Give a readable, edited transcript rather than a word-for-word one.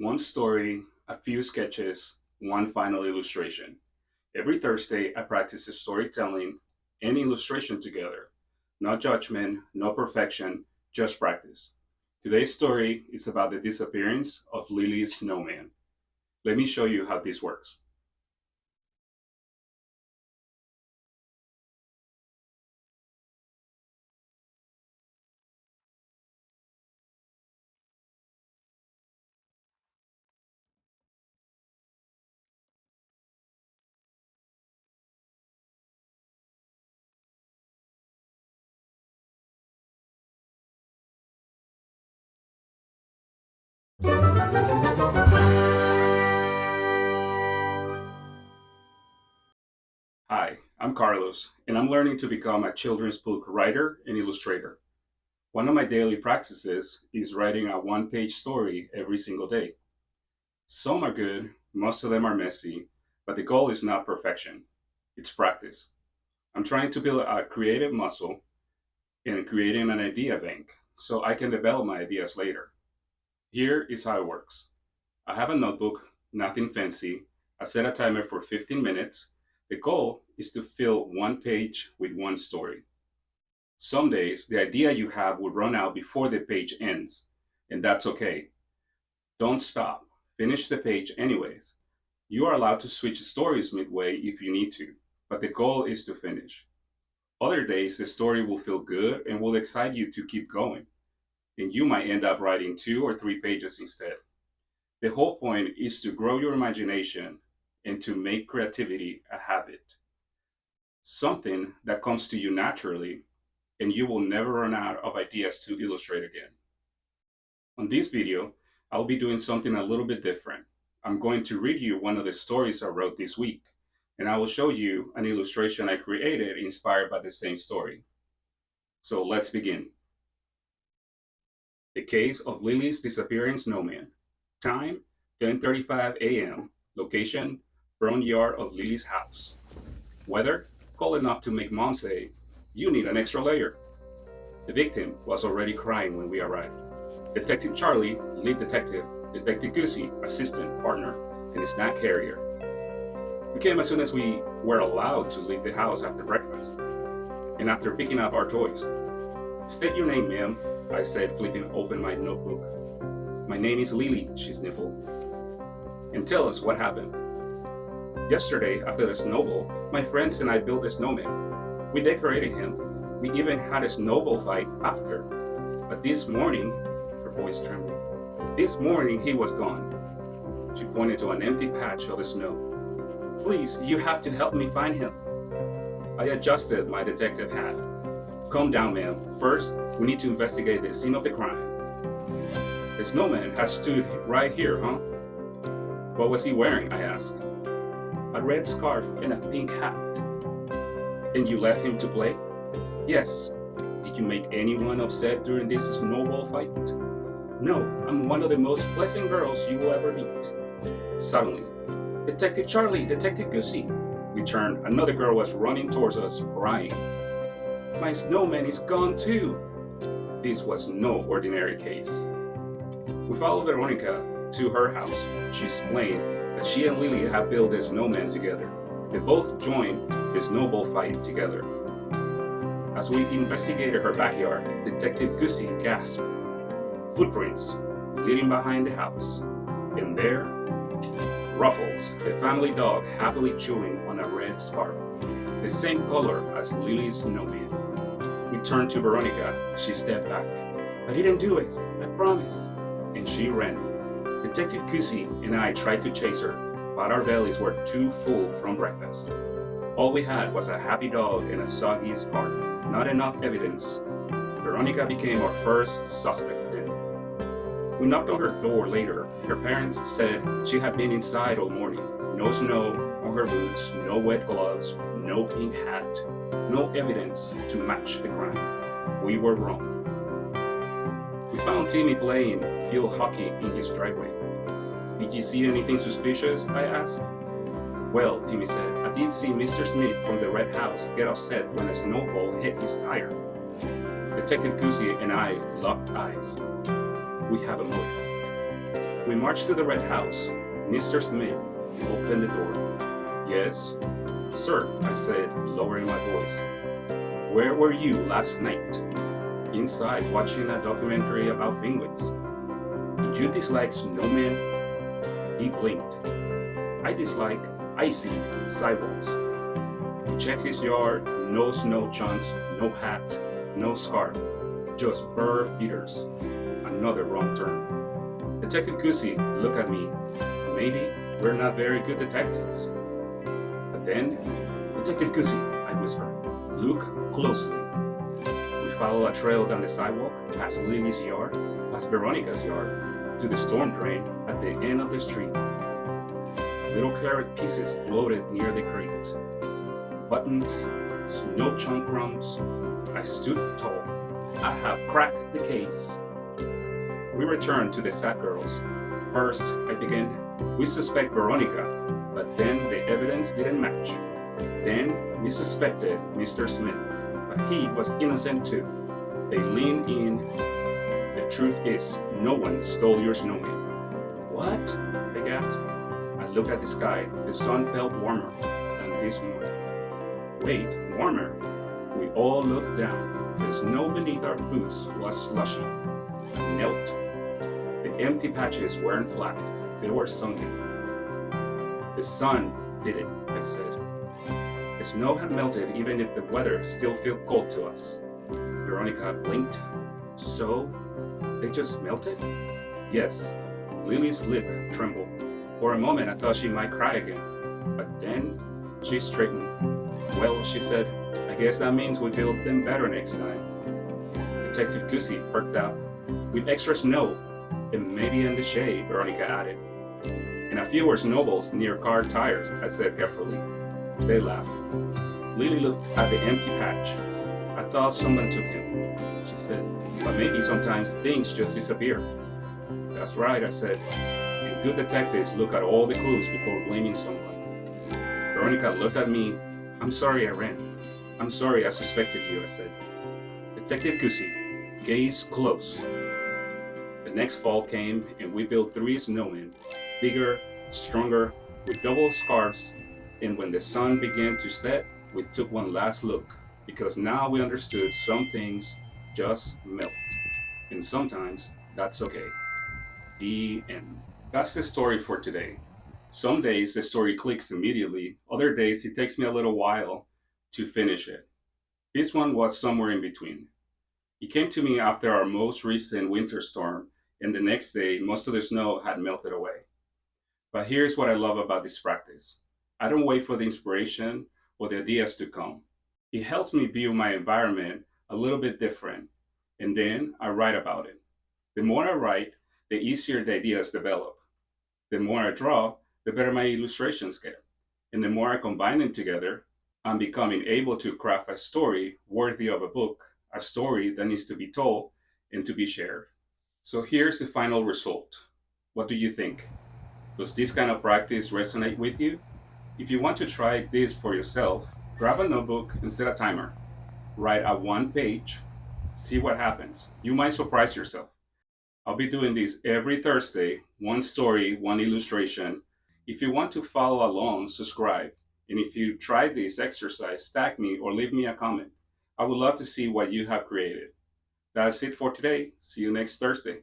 One story, a few sketches, one final illustration. Every Thursday, I practice storytelling and illustration together. No judgment, no perfection, just practice. Today's story is about the disappearance of Lily's snowman. Let me show you how this works. Hi, I'm Carlos, and I'm learning to become a children's book writer and illustrator. One of my daily practices is writing a one-page story every single day. Some are good, most of them are messy, but the goal is not perfection, it's practice. I'm trying to build a creative muscle in creating an idea bank so I can develop my ideas later. Here is how it works. I have a notebook, nothing fancy. I set a timer for 15 minutes. The goal is to fill one page with one story. Some days, the idea you have will run out before the page ends, and that's okay. Don't stop. Finish the page anyways. You are allowed to switch stories midway if you need to, but the goal is to finish. Other days, the story will feel good and will excite you to keep going, and you might end up writing 2 or 3 pages instead. The whole point is to grow your imagination and to make creativity a habit, something that comes to you naturally, and you will never run out of ideas to illustrate again. On this video, I'll be doing something a little bit different. I'm going to read you one of the stories I wrote this week, and I will show you an illustration I created inspired by the same story. So let's begin. The case of Lily's disappearing snowman. Time 10:35 a.m. Location front yard of Lily's house. Weather cold enough to make mom say, "You need an extra layer." The victim was already crying when we arrived. Detective Charlie, lead detective, Detective Goosey, assistant, partner, and a snack carrier. We came as soon as we were allowed to leave the house after breakfast and after picking up our toys. "State your name, ma'am," I said, flipping open my notebook. "My name is Lily," she sniffled. "And tell us what happened." "Yesterday, after the snowball, my friends and I built a snowman. We decorated him. We even had a snowball fight after. But this morning," her voice trembled, "this morning he was gone." She pointed to an empty patch of the snow. "Please, you have to help me find him." I adjusted my detective hat. "Calm down, ma'am. First, we need to investigate the scene of the crime." "The snowman has stood right here, huh?" "What was he wearing?" I asked. "A red scarf and a pink hat." "And you left him to play?" "Yes." "Did you make anyone upset during this snowball fight?" "No, I'm one of the most pleasant girls you will ever meet." Suddenly, "Detective Charlie, Detective Goosey!" We turned. Another girl was running towards us, crying. "My snowman is gone too!" This was no ordinary case. We followed Veronica to her house. She explained that she and Lily had built a snowman together. They both joined the snowball fight together. As we investigated her backyard, Detective Goosey gasped. Footprints leading behind the house. And there, Ruffles, the family dog, happily chewing on a red scarf, the same color as Lily's snowman. We turned to Veronica. She stepped back. "I didn't do it, I promise." And she ran. Detective Goosey and I tried to chase her, but our bellies were too full from breakfast. All we had was a happy dog and a soggy scarf. Not enough evidence. Veronica became our first suspect then. We knocked on her door later. Her parents said she had been inside all morning. No snow on her boots, no wet gloves, no pink hat, no evidence to match the crime. We were wrong. We found Timmy playing field hockey in his driveway. "Did you see anything suspicious?" I asked. "Well," Timmy said, "I did see Mr. Smith from the red house get upset when a snowball hit his tire." Detective Goosey and I locked eyes. "We have a motive." We marched to the red house. Mr. Smith opened the door. Yes, sir, I said, lowering my voice. Where were you last night? Inside, watching a documentary about penguins. Did you dislike snowmen? He blinked. I dislike icy sidewalks. He checked his yard. No snow chunks, no hat, no scarf. Just bird feeders. Another wrong turn. Detective Goosey looked at me. Maybe we're not very good detectives. But then, Detective Goosey, I whispered, look closely. We follow a trail down the sidewalk, past Lily's yard, past Veronica's yard, to the storm drain at the end of the street. Little carrot pieces floated near the grate. Buttons, snow chunk crumbs. I stood tall. I have cracked the case. We returned to the sad girls. First, I began, we suspect Veronica, but then the evidence didn't match. Then we suspected Mr. Smith, but he was innocent too. They leaned in. The truth is, no one stole your snowman. What? I gasped. I looked at the sky. The sun felt warmer than this morning. Wait, warmer? We all looked down. The snow beneath our boots was slushy, melt. The empty patches weren't flat, they were sunken. The sun did it, I said. The snow had melted even if the weather still felt cold to us. Veronica blinked. So, they just melted? Yes. Lily's lip trembled. For a moment I thought she might cry again. But then she straightened. Well, she said, I guess that means we build them better next time. Detective Goosey perked up. With extra snow, and maybe in the shade, Veronica added. And a few were snowballs near car tires, I said carefully. They laughed. Lily looked at the empty patch. I thought someone took him, she said. But maybe sometimes things just disappear. That's right, I said. And good detectives look at all the clues before blaming someone. Veronica looked at me. I'm sorry I ran. I'm sorry I suspected you, I said. Detective Goosey gazed close. The next fall came and we built 3 snowmen, bigger, stronger, with double scarves, and when the sun began to set, we took one last look, because now we understood some things just melt. And sometimes that's okay. The end. That's the story for today. Some days the story clicks immediately, other days it takes me a little while to finish it. This one was somewhere in between. It came to me after our most recent winter storm, and the next day most of the snow had melted away. But here's what I love about this practice. I don't wait for the inspiration or the ideas to come. It helps me view my environment a little bit different, and then I write about it. The more I write, the easier the ideas develop. The more I draw, the better my illustrations get. And the more I combine them together, I'm becoming able to craft a story worthy of a book, a story that needs to be told and to be shared. So here's the final result. What do you think? Does this kind of practice resonate with you? If you want to try this for yourself, grab a notebook and set a timer. Write a 1 page, see what happens. You might surprise yourself. I'll be doing this every Thursday, one story, one illustration. If you want to follow along, subscribe. And if you try this exercise, tag me or leave me a comment. I would love to see what you have created. That's it for today. See you next Thursday.